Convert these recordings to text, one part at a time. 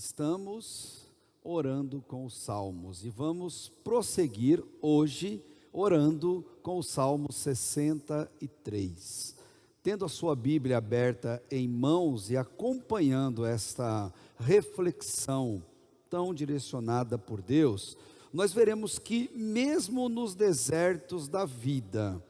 Estamos orando com os Salmos e vamos prosseguir hoje orando com o Salmo 63. Tendo a sua Bíblia aberta em mãos e acompanhando esta reflexão tão direcionada por Deus, nós veremos que mesmo nos desertos da vida,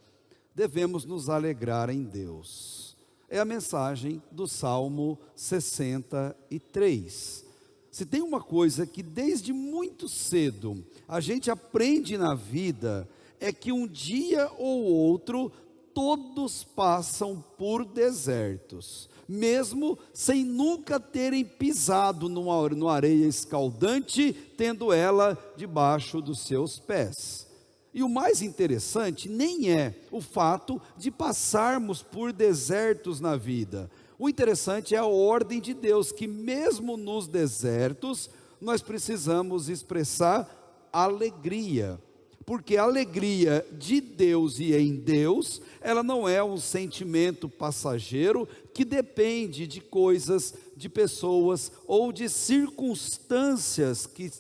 devemos nos alegrar em Deus. É a mensagem do Salmo 63. Se tem uma coisa que desde muito cedo a gente aprende na vida, é que um dia ou outro todos passam por desertos, mesmo sem nunca terem pisado numa areia escaldante, tendo ela debaixo dos seus pés. E o mais interessante nem é o fato de passarmos por desertos na vida. O interessante é a ordem de Deus, que mesmo nos desertos, nós precisamos expressar alegria. Porque a alegria de Deus e em Deus, ela não é um sentimento passageiro que depende de coisas, de pessoas ou de circunstâncias que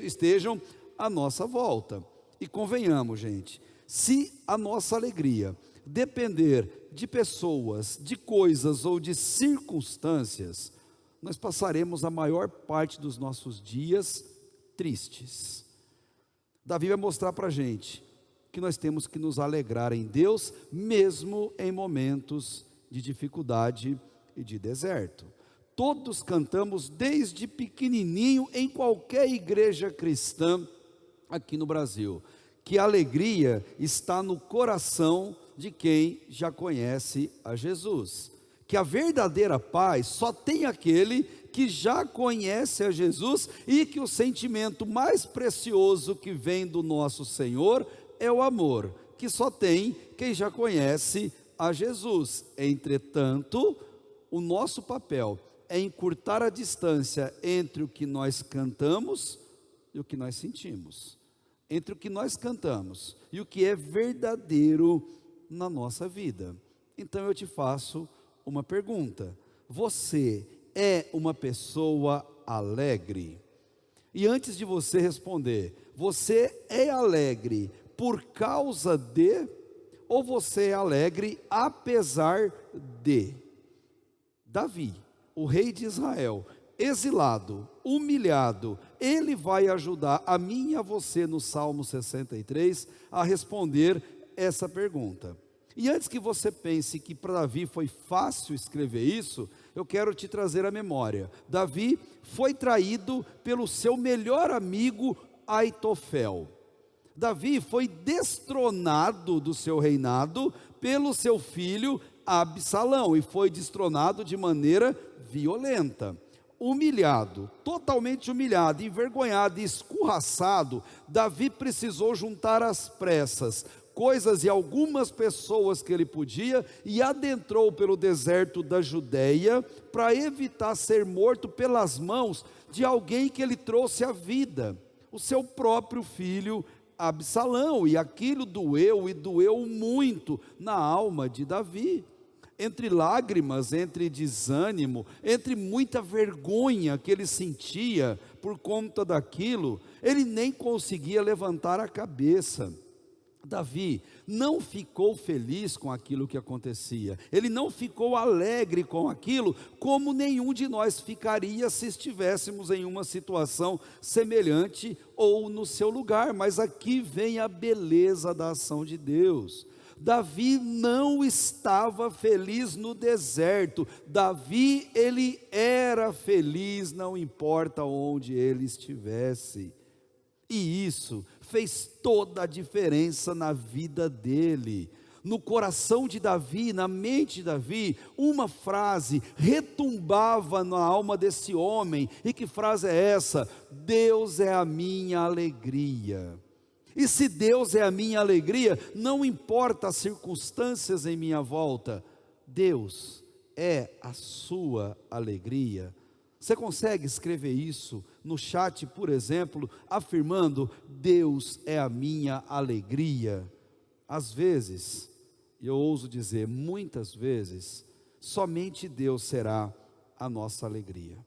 estejam à nossa volta. E convenhamos, gente, se a nossa alegria depender de pessoas, de coisas ou de circunstâncias, nós passaremos a maior parte dos nossos dias tristes. Davi vai mostrar para a gente que nós temos que nos alegrar em Deus, mesmo em momentos de dificuldade e de deserto. Todos cantamos desde pequenininho em qualquer igreja cristã aqui no Brasil, que a alegria está no coração de quem já conhece a Jesus, que a verdadeira paz só tem aquele que já conhece a Jesus, e que o sentimento mais precioso que vem do nosso Senhor é o amor, que só tem quem já conhece a Jesus. Entretanto, o nosso papel é encurtar a distância entre o que nós cantamos e o que nós sentimos, entre o que nós cantamos e o que é verdadeiro na nossa vida. Então eu te faço uma pergunta: você é uma pessoa alegre? E antes de você responder, você é alegre por causa de, ou você é alegre apesar de? Davi, o rei de Israel, exilado, humilhado, ele vai ajudar a mim e a você no Salmo 63 a responder essa pergunta. E antes que você pense que para Davi foi fácil escrever isso, eu quero te trazer à memória. Davi foi traído pelo seu melhor amigo Aitofel. Davi foi destronado do seu reinado pelo seu filho Absalão, e foi destronado de maneira violenta. Humilhado, totalmente humilhado, envergonhado e escorraçado, Davi precisou juntar às pressas coisas e algumas pessoas que ele podia, e adentrou pelo deserto da Judeia para evitar ser morto pelas mãos de alguém que ele trouxe à vida, o seu próprio filho Absalão. E aquilo doeu, e doeu muito na alma de Davi. Entre lágrimas, entre desânimo, entre muita vergonha que ele sentia por conta daquilo, ele nem conseguia levantar a cabeça. Davi não ficou feliz com aquilo que acontecia, ele não ficou alegre com aquilo, como nenhum de nós ficaria se estivéssemos em uma situação semelhante ou no seu lugar. Mas aqui vem a beleza da ação de Deus. Davi não estava feliz no deserto. Davi, ele era feliz, não importa onde ele estivesse. E isso fez toda a diferença na vida dele. No coração de Davi, na mente de Davi, uma frase retumbava na alma desse homem. E que frase é essa? Deus é a minha alegria. E se Deus é a minha alegria, não importa as circunstâncias em minha volta, Deus é a sua alegria. Você consegue escrever isso no chat, por exemplo, afirmando: Deus é a minha alegria? Às vezes, eu ouso dizer, muitas vezes, somente Deus será a nossa alegria.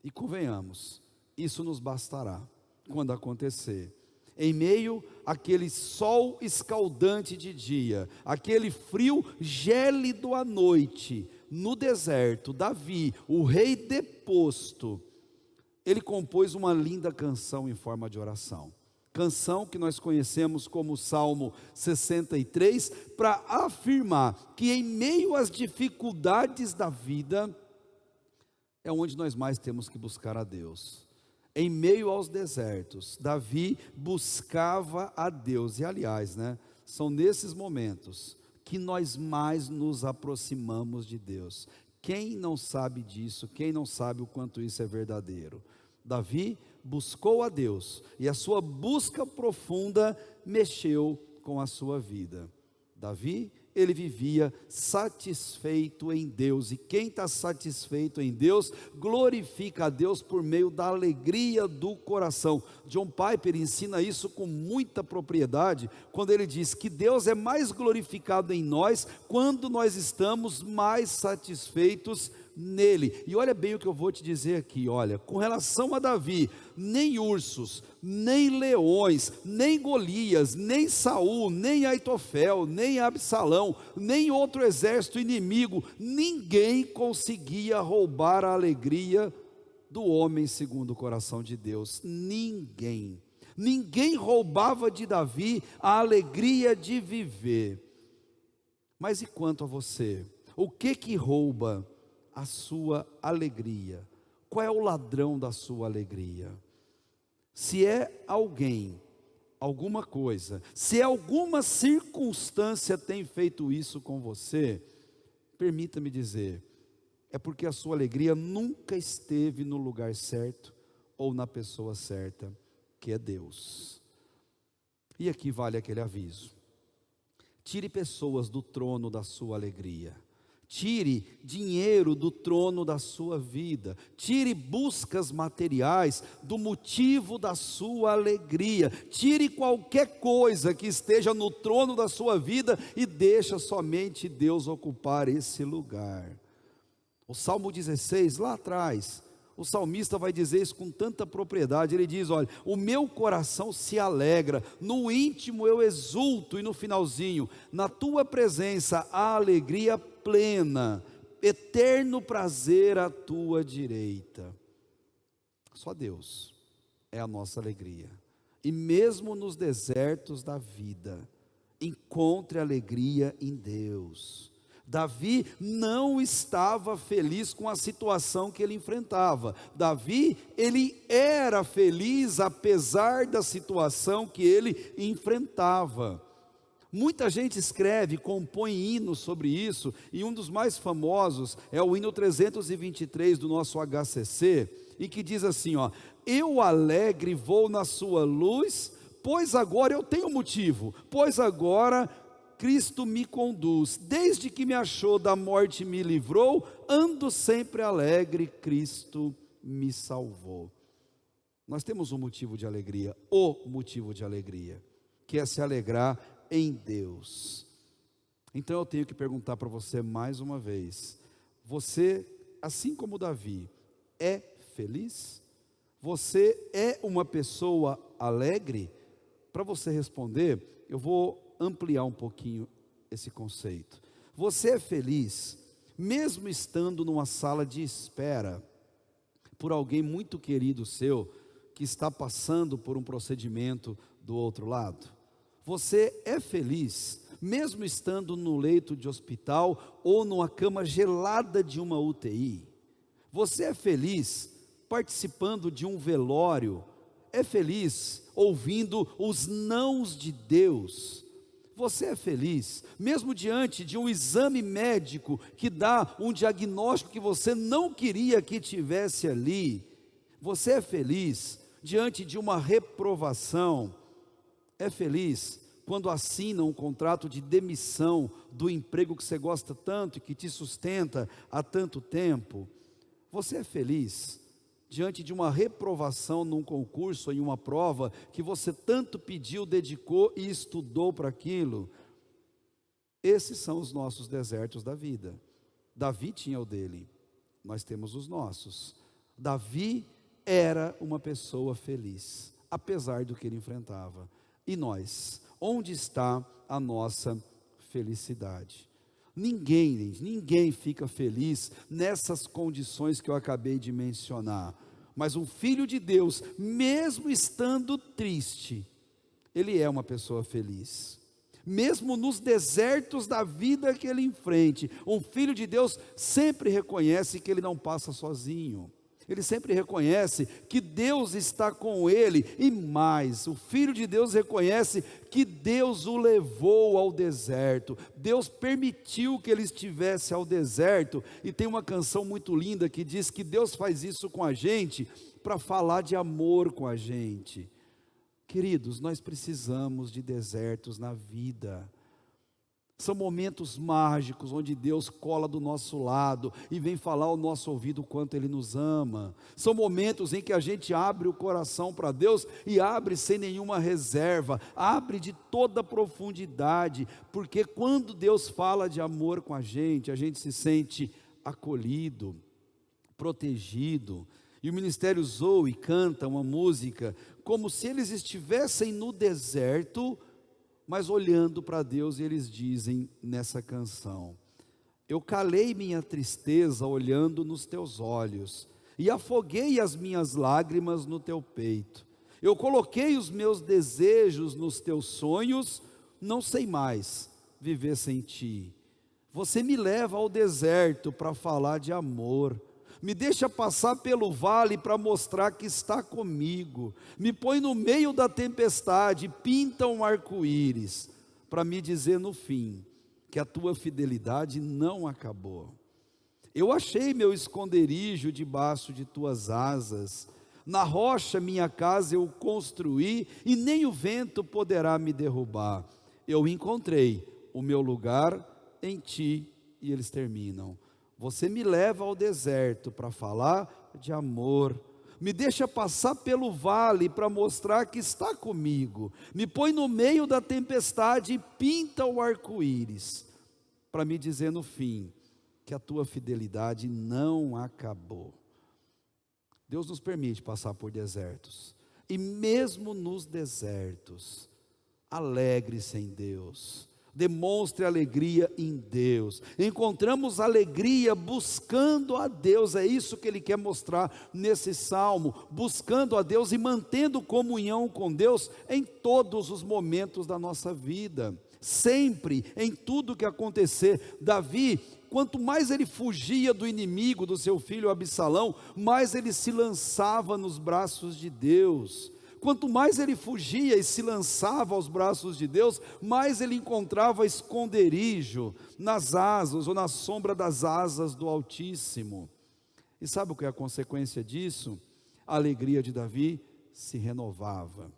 E convenhamos, isso nos bastará quando acontecer. Em meio àquele sol escaldante de dia, aquele frio gélido à noite, no deserto, Davi, o rei deposto, ele compôs uma linda canção em forma de oração. Canção que nós conhecemos como Salmo 63, para afirmar que em meio às dificuldades da vida, é onde nós mais temos que buscar a Deus. Em meio aos desertos, Davi buscava a Deus. E aliás, são nesses momentos que nós mais nos aproximamos de Deus. Quem não sabe disso? Quem não sabe o quanto isso é verdadeiro? Davi buscou a Deus, e a sua busca profunda mexeu com a sua vida. Davi, ele vivia satisfeito em Deus, e quem está satisfeito em Deus, glorifica a Deus por meio da alegria do coração. John Piper ensina isso com muita propriedade, quando ele diz que Deus é mais glorificado em nós, quando nós estamos mais satisfeitos nele. E olha bem o que eu vou te dizer aqui, olha, com relação a Davi, nem ursos, nem leões, nem Golias, nem Saul, nem Aitofel, nem Absalão, nem outro exército inimigo, ninguém conseguia roubar a alegria do homem segundo o coração de Deus. Ninguém roubava de Davi a alegria de viver. Mas e quanto a você? O que rouba a sua alegria? Qual é o ladrão da sua alegria? Se é alguém, alguma coisa, se alguma circunstância tem feito isso com você, permita-me dizer, é porque a sua alegria nunca esteve no lugar certo ou na pessoa certa, que é Deus. E aqui vale aquele aviso: tire pessoas do trono da sua alegria. Tire dinheiro do trono da sua vida. Tire buscas materiais do motivo da sua alegria. Tire qualquer coisa que esteja no trono da sua vida e deixa somente Deus ocupar esse lugar. O Salmo 16, lá atrás, o salmista vai dizer isso com tanta propriedade. Ele diz: olha, o meu coração se alegra, no íntimo eu exulto, e no finalzinho, na tua presença há alegria plena, eterno prazer à tua direita. Só Deus é a nossa alegria. E mesmo nos desertos da vida, encontre alegria em Deus. Davi não estava feliz com a situação que ele enfrentava. Davi, ele era feliz apesar da situação que ele enfrentava. Muita gente escreve, compõe hinos sobre isso, e um dos mais famosos é o hino 323 do nosso HCC, e que diz assim, ó: eu alegre vou na sua luz, pois agora eu tenho motivo, pois agora Cristo me conduz, desde que me achou da morte me livrou, ando sempre alegre, Cristo me salvou. Nós temos um motivo de alegria, o motivo de alegria, que é se alegrar em Deus. Então eu tenho que perguntar para você mais uma vez: você, assim como Davi, é feliz? Você é uma pessoa alegre? Para você responder, eu vou ampliar um pouquinho esse conceito. Você é feliz, mesmo estando numa sala de espera, por alguém muito querido seu, que está passando por um procedimento do outro lado? Você é feliz, mesmo estando no leito de hospital, ou numa cama gelada de uma UTI? Você é feliz, participando de um velório? É feliz, ouvindo os nãos de Deus? Você é feliz, mesmo diante de um exame médico que dá um diagnóstico que você não queria que tivesse ali? Você é feliz diante de uma reprovação? É feliz quando assina um contrato de demissão do emprego que você gosta tanto e que te sustenta há tanto tempo? Você é feliz diante de uma reprovação num concurso, em uma prova, que você tanto pediu, dedicou e estudou para aquilo? Esses são os nossos desertos da vida. Davi tinha o dele, nós temos os nossos. Davi era uma pessoa feliz, apesar do que ele enfrentava. E nós? Onde está a nossa felicidade? Ninguém fica feliz nessas condições que eu acabei de mencionar. Mas um filho de Deus, mesmo estando triste, ele é uma pessoa feliz. Mesmo nos desertos da vida que ele enfrente, um filho de Deus sempre reconhece que ele não passa sozinho. Ele sempre reconhece que Deus está com ele, e mais, o filho de Deus reconhece que Deus o levou ao deserto, Deus permitiu que ele estivesse ao deserto, e tem uma canção muito linda que diz que Deus faz isso com a gente, para falar de amor com a gente. Queridos, nós precisamos de desertos na vida. São momentos mágicos, onde Deus cola do nosso lado e vem falar ao nosso ouvido o quanto Ele nos ama. São momentos em que a gente abre o coração para Deus e abre sem nenhuma reserva, abre de toda profundidade, porque quando Deus fala de amor com a gente se sente acolhido, protegido. E o Ministério Zoe canta uma música como se eles estivessem no deserto, mas olhando para Deus, e eles dizem nessa canção: eu calei minha tristeza olhando nos teus olhos, e afoguei as minhas lágrimas no teu peito. Eu coloquei os meus desejos nos teus sonhos, não sei mais viver sem ti. Você me leva ao deserto para falar de amor, me deixa passar pelo vale para mostrar que está comigo, me põe no meio da tempestade, pinta um arco-íris, para me dizer no fim, que a tua fidelidade não acabou. Eu achei meu esconderijo debaixo de tuas asas, na rocha minha casa eu construí, e nem o vento poderá me derrubar. Eu encontrei o meu lugar em ti, e eles terminam: você me leva ao deserto para falar de amor, me deixa passar pelo vale para mostrar que está comigo, me põe no meio da tempestade e pinta o arco-íris, para me dizer no fim, que a tua fidelidade não acabou. Deus nos permite passar por desertos, e mesmo nos desertos, alegre-se em Deus. Demonstre alegria em Deus. Encontramos alegria buscando a Deus. É isso que ele quer mostrar nesse salmo, buscando a Deus e mantendo comunhão com Deus em todos os momentos da nossa vida, sempre, em tudo que acontecer. Davi, quanto mais ele fugia do inimigo, do seu filho Absalão, mais ele se lançava nos braços de Deus. Quanto mais ele fugia e se lançava aos braços de Deus, mais ele encontrava esconderijo nas asas, ou na sombra das asas do Altíssimo. E sabe o que é a consequência disso? A alegria de Davi se renovava.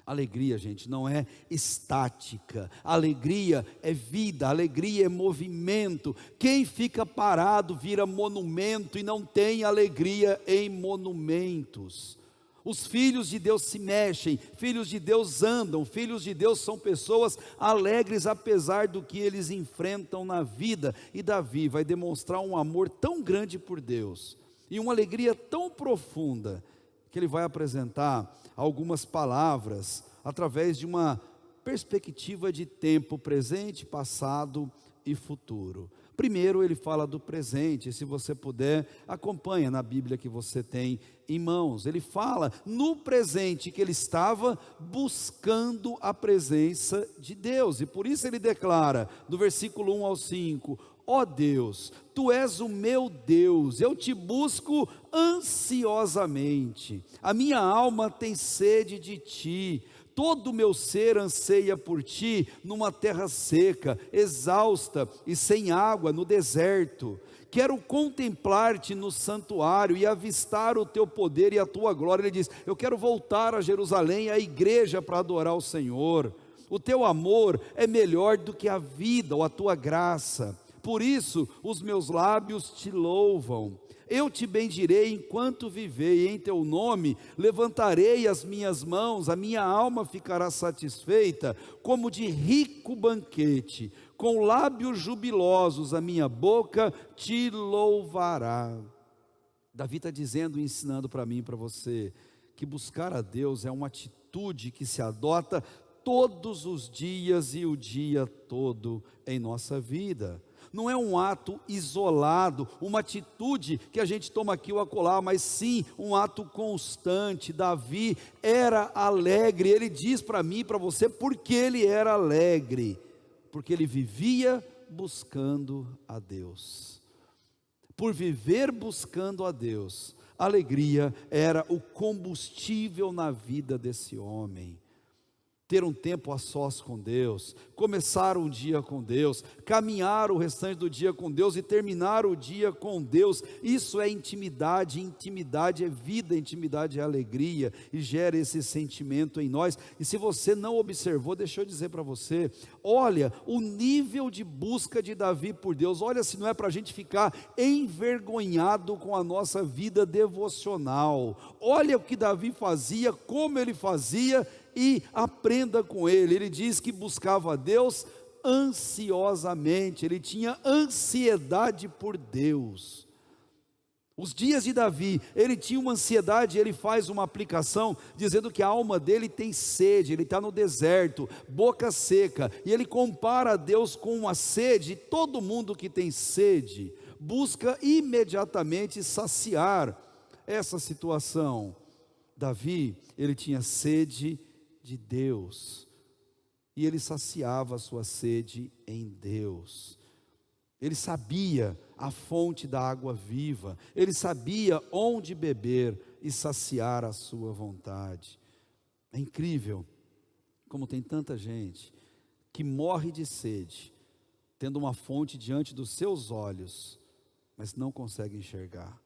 Alegria, gente, não é estática. Alegria é vida, alegria é movimento. Quem fica parado vira monumento, e não tem alegria em monumentos. Os filhos de Deus se mexem, filhos de Deus andam, filhos de Deus são pessoas alegres apesar do que eles enfrentam na vida. E Davi vai demonstrar um amor tão grande por Deus e uma alegria tão profunda, que ele vai apresentar algumas palavras através de uma perspectiva de tempo presente, passado e futuro. Primeiro ele fala do presente, se você puder, acompanha na Bíblia que você tem em mãos. Ele fala no presente que ele estava buscando a presença de Deus, e por isso ele declara, do versículo 1 ao 5, ó Deus, Tu és o meu Deus, eu te busco ansiosamente, a minha alma tem sede de Ti, todo o meu ser anseia por Ti, numa terra seca, exausta e sem água, no deserto. Quero contemplar-te no santuário e avistar o Teu poder e a Tua glória. Ele diz, eu quero voltar a Jerusalém, à igreja, para adorar o Senhor. O Teu amor é melhor do que a vida, ou a Tua graça. Por isso os meus lábios Te louvam. Eu Te bendirei enquanto viver, e em Teu nome levantarei as minhas mãos, a minha alma ficará satisfeita, como de rico banquete, com lábios jubilosos a minha boca Te louvará. Davi está dizendo e ensinando para mim e para você, que buscar a Deus é uma atitude que se adota todos os dias e o dia todo em nossa vida. Não é um ato isolado, uma atitude que a gente toma aqui ou acolá, mas sim um ato constante. Davi era alegre, ele diz para mim e para você porque ele era alegre, porque ele vivia buscando a Deus. Por viver buscando a Deus, a alegria era o combustível na vida desse homem. Ter um tempo a sós com Deus, começar um dia com Deus, caminhar o restante do dia com Deus e terminar o dia com Deus, isso é intimidade, intimidade é vida, intimidade é alegria, e gera esse sentimento em nós. E se você não observou, deixa eu dizer para você, olha o nível de busca de Davi por Deus, olha se não é para a gente ficar envergonhado com a nossa vida devocional, olha o que Davi fazia, como ele fazia, e aprenda com ele. Ele diz que buscava a Deus ansiosamente, ele tinha ansiedade por Deus. Os dias de Davi, ele tinha uma ansiedade, ele faz uma aplicação, dizendo que a alma dele tem sede, ele está no deserto, boca seca, e ele compara a Deus com uma sede. Todo mundo que tem sede, busca imediatamente saciar essa situação. Davi, ele tinha sede de Deus, e ele saciava a sua sede em Deus. Ele sabia a fonte da água viva, ele sabia onde beber e saciar a sua vontade. É incrível como tem tanta gente que morre de sede, tendo uma fonte diante dos seus olhos, mas não consegue enxergar.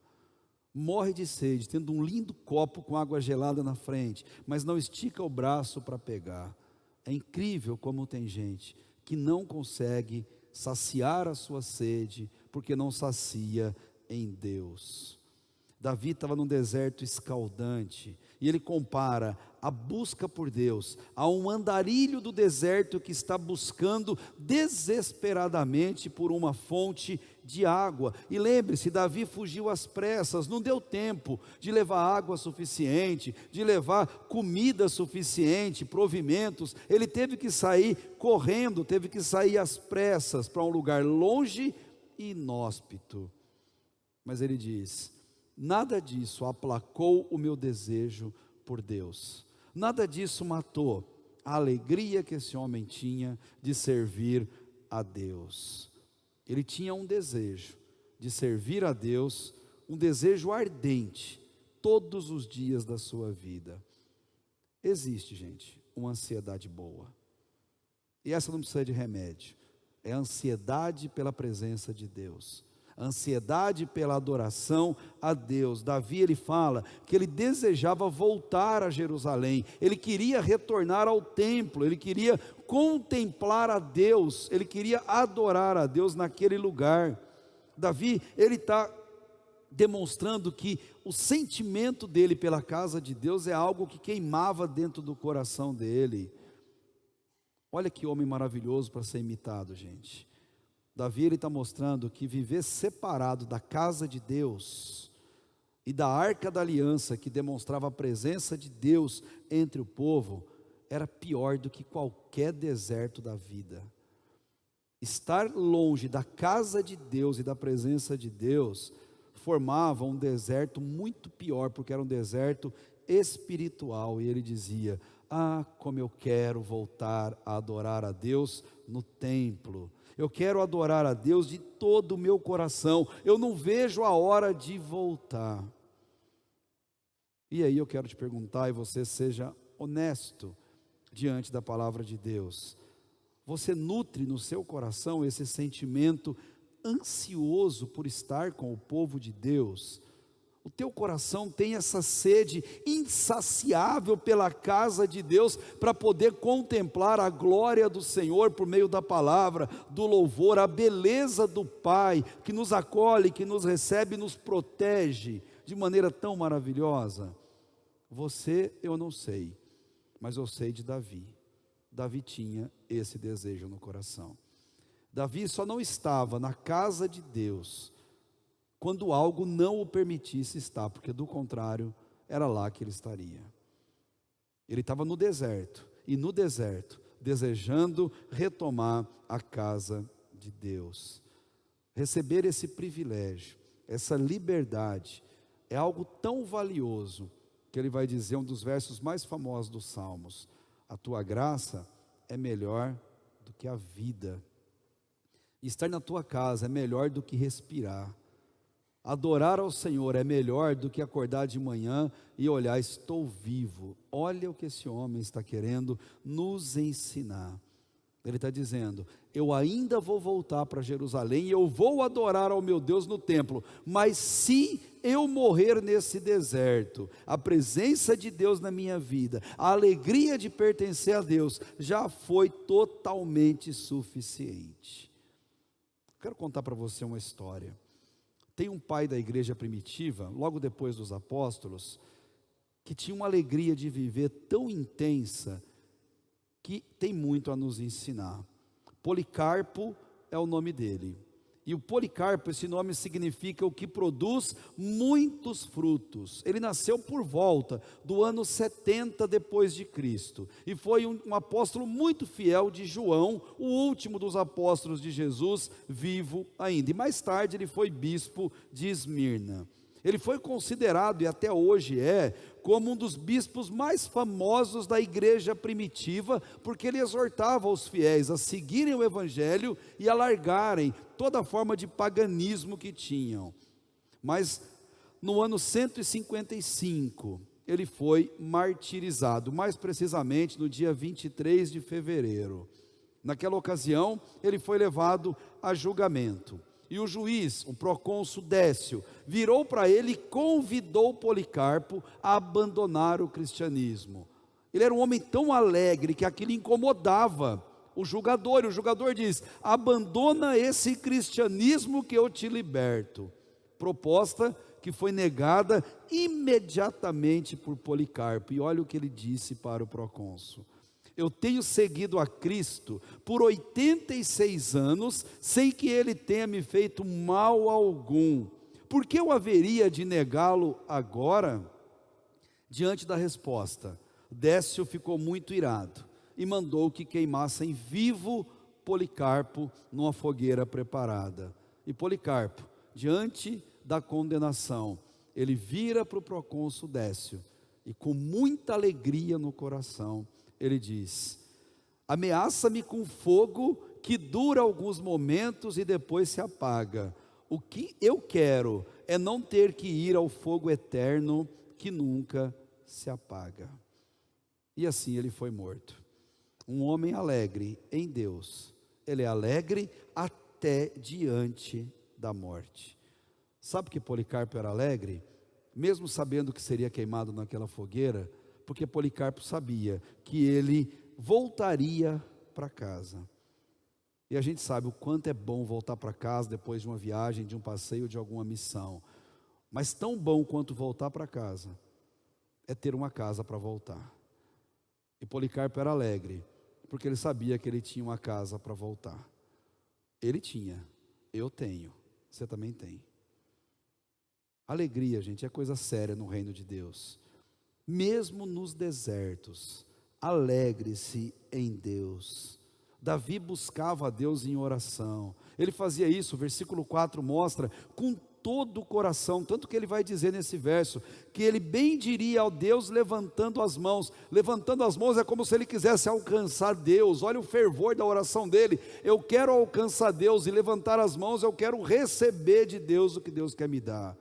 Morre de sede, tendo um lindo copo com água gelada na frente, mas não estica o braço para pegar. É incrível como tem gente que não consegue saciar a sua sede, porque não sacia em Deus. Davi estava num deserto escaldante, e ele compara a busca por Deus a um andarilho do deserto que está buscando desesperadamente por uma fonte de água. E lembre-se, Davi fugiu às pressas, não deu tempo de levar água suficiente, de levar comida suficiente, provimentos. Ele teve que sair correndo, teve que sair às pressas para um lugar longe e inóspito. Mas ele diz: nada disso aplacou o meu desejo por Deus, nada disso matou a alegria que esse homem tinha de servir a Deus. Ele tinha um desejo de servir a Deus, um desejo ardente, todos os dias da sua vida. Existe, gente, uma ansiedade boa, e essa não precisa de remédio, é a ansiedade pela presença de Deus, a ansiedade pela adoração a Deus. Davi, ele fala que ele desejava voltar a Jerusalém, ele queria retornar ao templo, ele queria contemplar a Deus, ele queria adorar a Deus naquele lugar. Davi, ele está demonstrando que o sentimento dele pela casa de Deus é algo que queimava dentro do coração dele. Olha que homem maravilhoso para ser imitado, gente. Davi, ele está mostrando que viver separado da casa de Deus e da arca da aliança, que demonstrava a presença de Deus entre o povo, era pior do que qualquer deserto da vida. Estar longe da casa de Deus e da presença de Deus formava um deserto muito pior, porque era um deserto espiritual. E ele dizia: ah, como eu quero voltar a adorar a Deus no templo, eu quero adorar a Deus de todo o meu coração, eu não vejo a hora de voltar. E aí eu quero te perguntar, e você seja honesto diante da palavra de Deus: você nutre no seu coração esse sentimento ansioso por estar com o povo de Deus? O teu coração tem essa sede insaciável pela casa de Deus, para poder contemplar a glória do Senhor por meio da palavra, do louvor, a beleza do Pai, que nos acolhe, que nos recebe, nos protege de maneira tão maravilhosa? Você, eu não sei, mas eu sei de Davi. Davi tinha esse desejo no coração. Davi só não estava na casa de Deus quando algo não o permitisse estar, porque do contrário, era lá que ele estaria. Ele estava no deserto, e no deserto, desejando retomar a casa de Deus. Receber esse privilégio, essa liberdade, é algo tão valioso, que ele vai dizer, um dos versos mais famosos dos Salmos: a tua graça é melhor do que a vida. Estar na tua casa é melhor do que respirar. Adorar ao Senhor é melhor do que acordar de manhã e olhar, estou vivo. Olha o que esse homem está querendo nos ensinar. Ele está dizendo, eu ainda vou voltar para Jerusalém e eu vou adorar ao meu Deus no templo, mas se eu morrer nesse deserto, a presença de Deus na minha vida, a alegria de pertencer a Deus, já foi totalmente suficiente. Quero contar para você uma história. Tem um pai da igreja primitiva, logo depois dos apóstolos, que tinha uma alegria de viver tão intensa, que tem muito a nos ensinar. Policarpo é o nome dele. E o Policarpo, esse nome significa o que produz muitos frutos. Ele nasceu por volta do ano 70 depois de Cristo. E foi um apóstolo muito fiel de João, o último dos apóstolos de Jesus, vivo ainda. E mais tarde ele foi bispo de Esmirna. Ele foi considerado, e até hoje é, como um dos bispos mais famosos da igreja primitiva, porque ele exortava os fiéis a seguirem o evangelho e a largarem toda forma de paganismo que tinham. Mas no ano 155, ele foi martirizado, mais precisamente no dia 23 de fevereiro. Naquela ocasião, ele foi levado a julgamento. E o juiz, o procônsul Décio, virou para ele e convidou Policarpo a abandonar o cristianismo. Ele era um homem tão alegre que aquilo incomodava o julgador. E o julgador diz, abandona esse cristianismo que eu te liberto. Proposta que foi negada imediatamente por Policarpo. E olha o que ele disse para o procônsul. Eu tenho seguido a Cristo por 86 anos, sem que Ele tenha me feito mal algum. Por que eu haveria de negá-lo agora? Diante da resposta, Décio ficou muito irado e mandou que queimassem vivo Policarpo numa fogueira preparada. E Policarpo, diante da condenação, ele vira para o procônsul Décio e com muita alegria no coração, ele diz, ameaça-me com fogo que dura alguns momentos e depois se apaga. O que eu quero é não ter que ir ao fogo eterno que nunca se apaga. E assim ele foi morto. Um homem alegre em Deus, ele é alegre até diante da morte. Sabe que Policarpo era alegre? Mesmo sabendo que seria queimado naquela fogueira, porque Policarpo sabia que ele voltaria para casa. E a gente sabe o quanto é bom voltar para casa depois de uma viagem, de um passeio, de alguma missão. Mas tão bom quanto voltar para casa é ter uma casa para voltar. E Policarpo era alegre, porque ele sabia que ele tinha uma casa para voltar. Ele tinha, eu tenho, você também tem. Alegria, gente, é coisa séria no reino de Deus. Mesmo nos desertos, alegre-se em Deus. Davi buscava a Deus em oração. Ele fazia isso, o versículo 4 mostra, com todo o coração, tanto que ele vai dizer nesse verso, que ele bendiria ao Deus levantando as mãos. Levantando as mãos é como se ele quisesse alcançar Deus. Olha o fervor da oração dele. Eu quero alcançar Deus, e levantar as mãos, eu quero receber de Deus o que Deus quer me dar.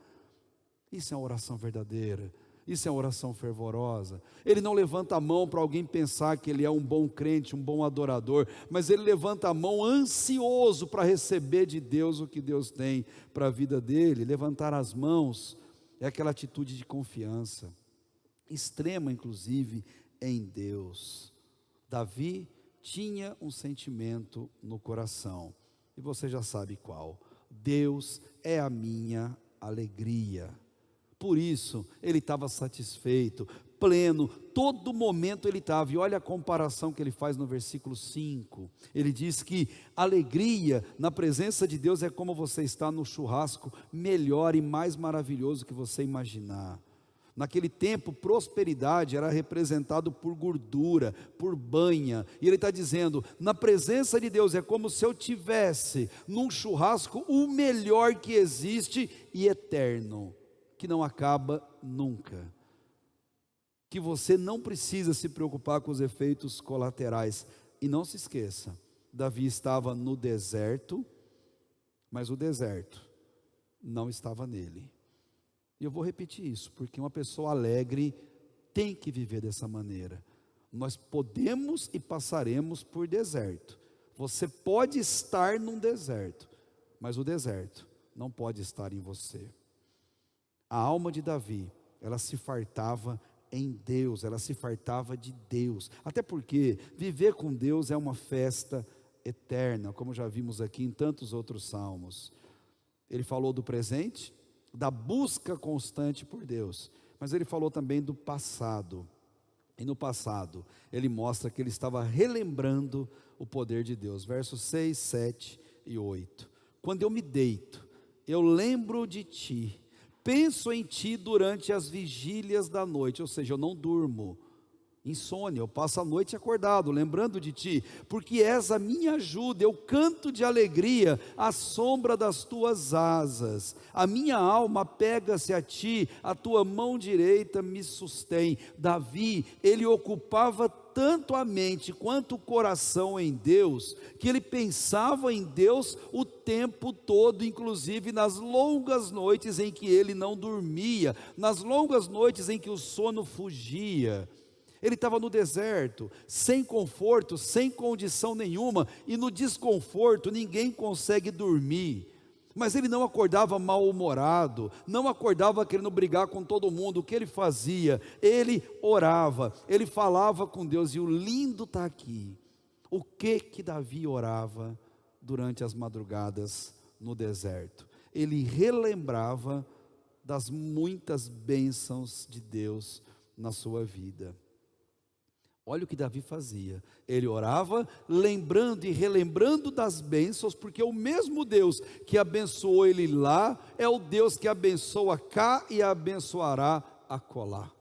Isso é uma oração verdadeira. Isso é uma oração fervorosa. Ele não levanta a mão para alguém pensar que ele é um bom crente, um bom adorador, mas ele levanta a mão ansioso para receber de Deus o que Deus tem para a vida dele. Levantar as mãos é aquela atitude de confiança, extrema inclusive em Deus. Davi tinha um sentimento no coração, e você já sabe qual: Deus é a minha alegria. por isso ele estava satisfeito, pleno, todo momento ele estava. E olha a comparação que ele faz no versículo 5, ele diz que alegria na presença de Deus é como você está no churrasco melhor e mais maravilhoso que você imaginar. Naquele tempo, prosperidade era representado por gordura, por banha, e ele está dizendo, na presença de Deus é como se eu tivesse num churrasco o melhor que existe e eterno, que não acaba nunca, que você não precisa se preocupar com os efeitos colaterais. E não se esqueça, Davi estava no deserto, mas o deserto não estava nele. E eu vou repetir isso, porque uma pessoa alegre tem que viver dessa maneira. Nós podemos e passaremos por deserto. Você pode estar num deserto, mas o deserto não pode estar em você. A alma de Davi, ela se fartava em Deus, ela se fartava de Deus. Até porque viver com Deus é uma festa eterna, como já vimos aqui em tantos outros salmos. Ele falou do presente, da busca constante por Deus, mas ele falou também do passado, e no passado ele mostra que ele estava relembrando o poder de Deus, versos 6, 7 e 8, quando eu me deito, eu lembro de ti, penso em ti durante as vigílias da noite, ou seja, eu não durmo, insônia, eu passo a noite acordado, lembrando de ti, porque és a minha ajuda, eu canto de alegria à sombra das tuas asas, a minha alma pega-se a ti, a tua mão direita me sustém. Davi, ele ocupava tanto a mente quanto o coração em Deus, que ele pensava em Deus o tempo todo, inclusive nas longas noites em que ele não dormia, nas longas noites em que o sono fugia. Ele estava no deserto, sem conforto, sem condição nenhuma, e no desconforto ninguém consegue dormir. Mas ele não acordava mal-humorado, não acordava querendo brigar com todo mundo. O que ele fazia? Ele orava, ele falava com Deus. E o lindo está aqui. O que Davi orava durante as madrugadas no deserto? Ele relembrava das muitas bênçãos de Deus na sua vida. Olha o que Davi fazia, ele orava lembrando e relembrando das bênçãos, porque o mesmo Deus que abençoou ele lá, é o Deus que abençoa cá e abençoará acolá,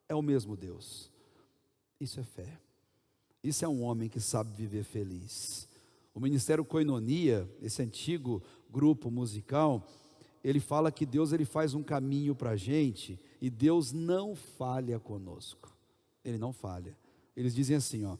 é o mesmo Deus. Isso é fé, isso é um homem que sabe viver feliz. O Ministério Koinonia, esse antigo grupo musical, ele fala que Deus ele faz um caminho para a gente, e Deus não falha conosco, ele não falha. Eles dizem assim, ó,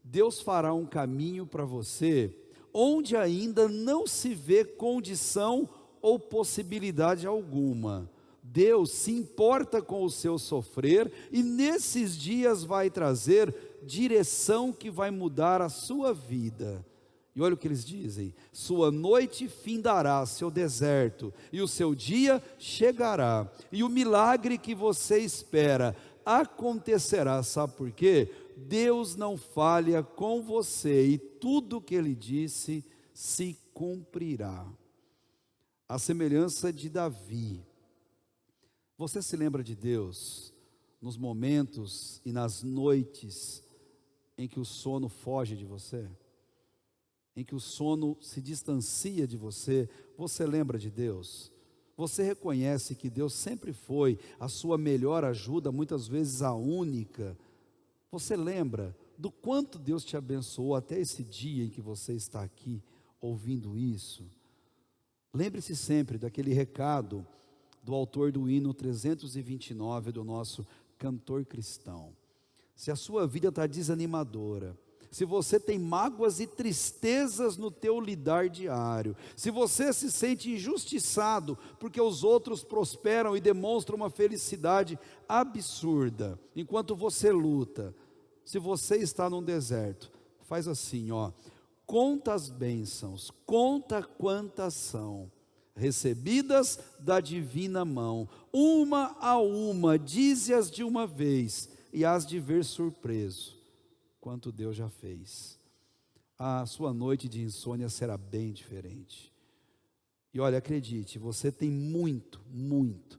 Deus fará um caminho para você, onde ainda não se vê condição ou possibilidade alguma. Deus se importa com o seu sofrer, e nesses dias vai trazer direção que vai mudar a sua vida. E olha o que eles dizem, sua noite findará, seu deserto, e o seu dia chegará, e o milagre que você espera acontecerá. Sabe por quê? Deus não falha com você, e tudo o que ele disse se cumprirá. A semelhança de Davi, você se lembra de Deus nos momentos e nas noites em que o sono foge de você, em que o sono se distancia de você? Você lembra de Deus? Você reconhece que Deus sempre foi a sua melhor ajuda, muitas vezes a única? Você lembra do quanto Deus te abençoou até esse dia em que você está aqui ouvindo isso? Lembre-se sempre daquele recado do autor do hino 329 do nosso cantor cristão. Se a sua vida está desanimadora, se você tem mágoas e tristezas no teu lidar diário, se você se sente injustiçado porque os outros prosperam e demonstram uma felicidade absurda, enquanto você luta, se você está num deserto, faz assim, ó, conta as bênçãos, conta quantas são, recebidas da divina mão, uma a uma, dize-as de uma vez, e hás de ver surpreso quanto Deus já fez. A sua noite de insônia será bem diferente. E olha, acredite, você tem muito, muito,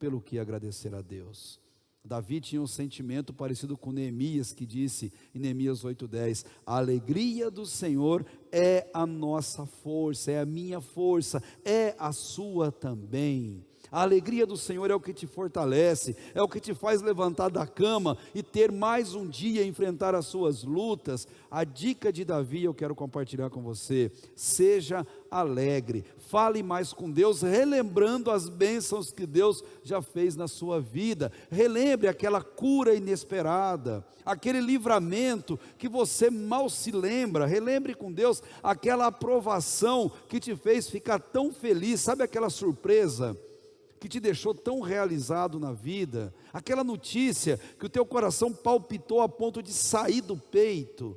pelo que agradecer a Deus. Davi tinha um sentimento parecido com Neemias, que disse em Neemias 8:10: a alegria do Senhor é a nossa força, é a minha força, é a sua também. A alegria do Senhor é o que te fortalece, é o que te faz levantar da cama e ter mais um dia a enfrentar as suas lutas. A dica de Davi eu quero compartilhar com você: seja alegre, fale mais com Deus, relembrando as bênçãos que Deus já fez na sua vida. Relembre aquela cura inesperada, aquele livramento que você mal se lembra. Relembre com Deus aquela aprovação que te fez ficar tão feliz, sabe, aquela surpresa que te deixou tão realizado na vida, aquela notícia que o teu coração palpitou a ponto de sair do peito.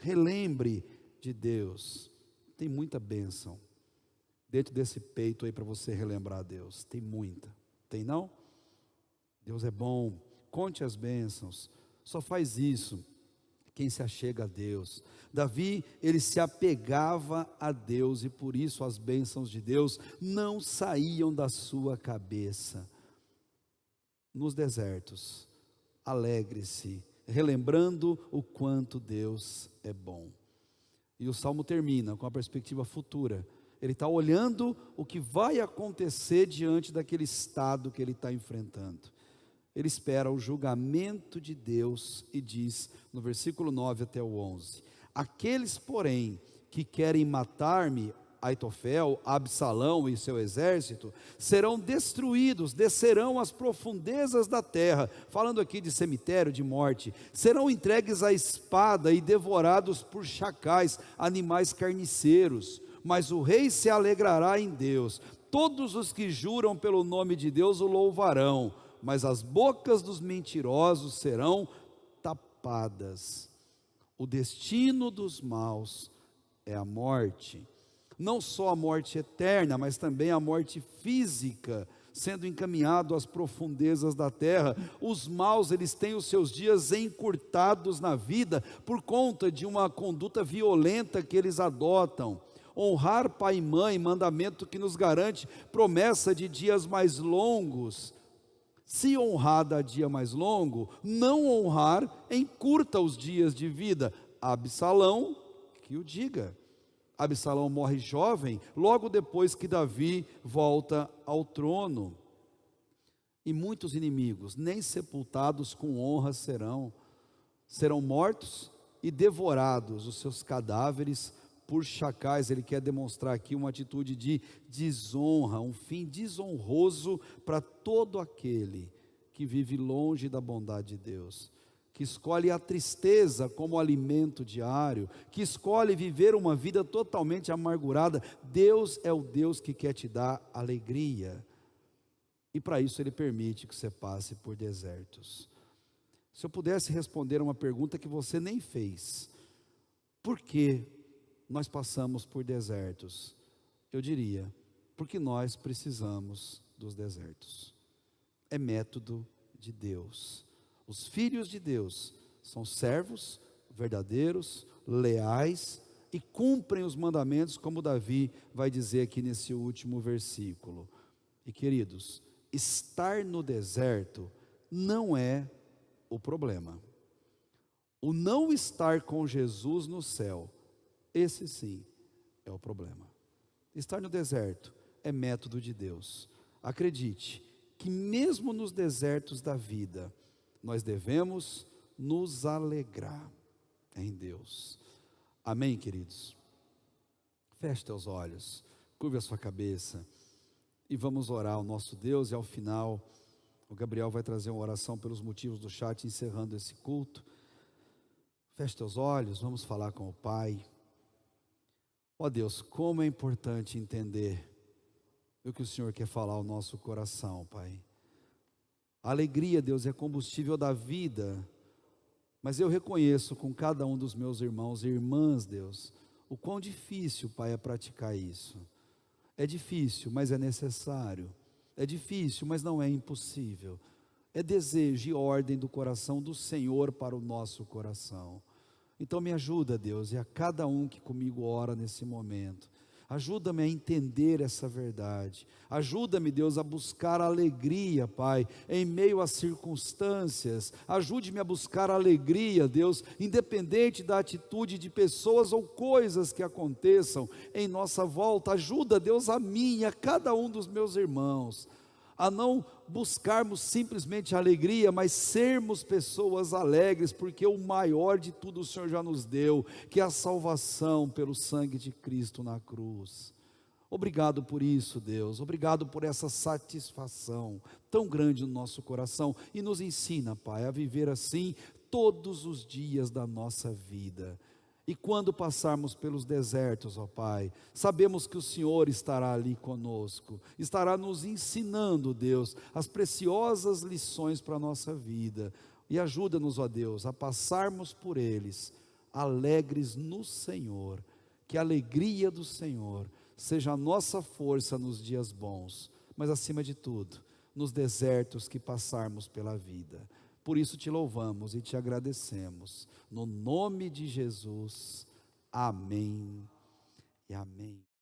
Relembre de Deus. Tem muita bênção dentro desse peito aí para você relembrar a Deus. Tem muita. Tem não? Deus é bom. Conte as bênçãos. Só faz isso quem se achega a Deus. Davi, ele se apegava a Deus, e por isso as bênçãos de Deus não saíam da sua cabeça. Nos desertos, alegre-se, relembrando o quanto Deus é bom. E o salmo termina com a perspectiva futura. Ele está olhando o que vai acontecer diante daquele estado que ele está enfrentando. Ele espera o julgamento de Deus e diz, no versículo 9 até o 11: aqueles, porém, que querem matar-me, Aitofel, Absalão e seu exército, serão destruídos, descerão às profundezas da terra, falando aqui de cemitério, de morte, serão entregues à espada e devorados por chacais, animais carniceiros. Mas o rei se alegrará em Deus, todos os que juram pelo nome de Deus o louvarão, mas as bocas dos mentirosos serão tapadas. O destino dos maus é a morte, não só a morte eterna, mas também a morte física, sendo encaminhado às profundezas da terra. Os maus, eles têm os seus dias encurtados na vida, por conta de uma conduta violenta que eles adotam. Honrar pai e mãe, mandamento que nos garante promessa de dias mais longos. Se honrar dá dia mais longo, não honrar encurta os dias de vida. Absalão, que o diga. Absalão morre jovem, logo depois que Davi volta ao trono. E muitos inimigos, nem sepultados com honra serão mortos e devorados os seus cadáveres por chacais. Ele quer demonstrar aqui uma atitude de desonra, um fim desonroso para todo aquele que vive longe da bondade de Deus, que escolhe a tristeza como alimento diário, que escolhe viver uma vida totalmente amargurada. Deus é o Deus que quer te dar alegria, e para isso Ele permite que você passe por desertos. Se eu pudesse responder uma pergunta que você nem fez: por que nós passamos por desertos? Eu diria, porque nós precisamos dos desertos. É método de Deus. Os filhos de Deus são servos verdadeiros, leais, e cumprem os mandamentos, como Davi vai dizer aqui nesse último versículo. E queridos, estar no deserto não é o problema. O não estar com Jesus no céu, esse sim é o problema. Estar no deserto é método de Deus. Acredite que mesmo nos desertos da vida, nós devemos nos alegrar em Deus. Amém, queridos? Feche teus olhos, curve a sua cabeça e vamos orar ao nosso Deus. E ao final, o Gabriel vai trazer uma oração pelos motivos do chat, encerrando esse culto. Feche teus olhos, vamos falar com o Pai. Ó Deus, como é importante entender o que o Senhor quer falar ao nosso coração, Pai. A alegria, Deus, é combustível da vida, mas eu reconheço com cada um dos meus irmãos e irmãs, Deus, o quão difícil, Pai, é praticar isso. É difícil, mas é necessário. É difícil, mas não é impossível. É desejo e ordem do coração do Senhor para o nosso coração. Então me ajuda, Deus, e a cada um que comigo ora nesse momento, Ajuda-me a entender essa verdade. Ajuda-me, Deus, a buscar alegria, Pai, em meio às circunstâncias. Ajude-me a buscar alegria, Deus, independente da atitude de pessoas ou coisas que aconteçam em nossa volta. Ajuda, Deus, a mim e a cada um dos meus irmãos a não buscarmos simplesmente alegria, mas sermos pessoas alegres, porque o maior de tudo o Senhor já nos deu, que é a salvação pelo sangue de Cristo na cruz. Obrigado por isso, Deus, obrigado por essa satisfação tão grande no nosso coração, e nos ensina, Pai, a viver assim todos os dias da nossa vida. E quando passarmos pelos desertos, ó Pai, sabemos que o Senhor estará ali conosco, estará nos ensinando, Deus, as preciosas lições para a nossa vida. E ajuda-nos, ó Deus, a passarmos por eles, alegres no Senhor. Que a alegria do Senhor seja a nossa força nos dias bons, mas acima de tudo, nos desertos que passarmos pela vida. Por isso te louvamos e te agradecemos, no nome de Jesus, amém e amém.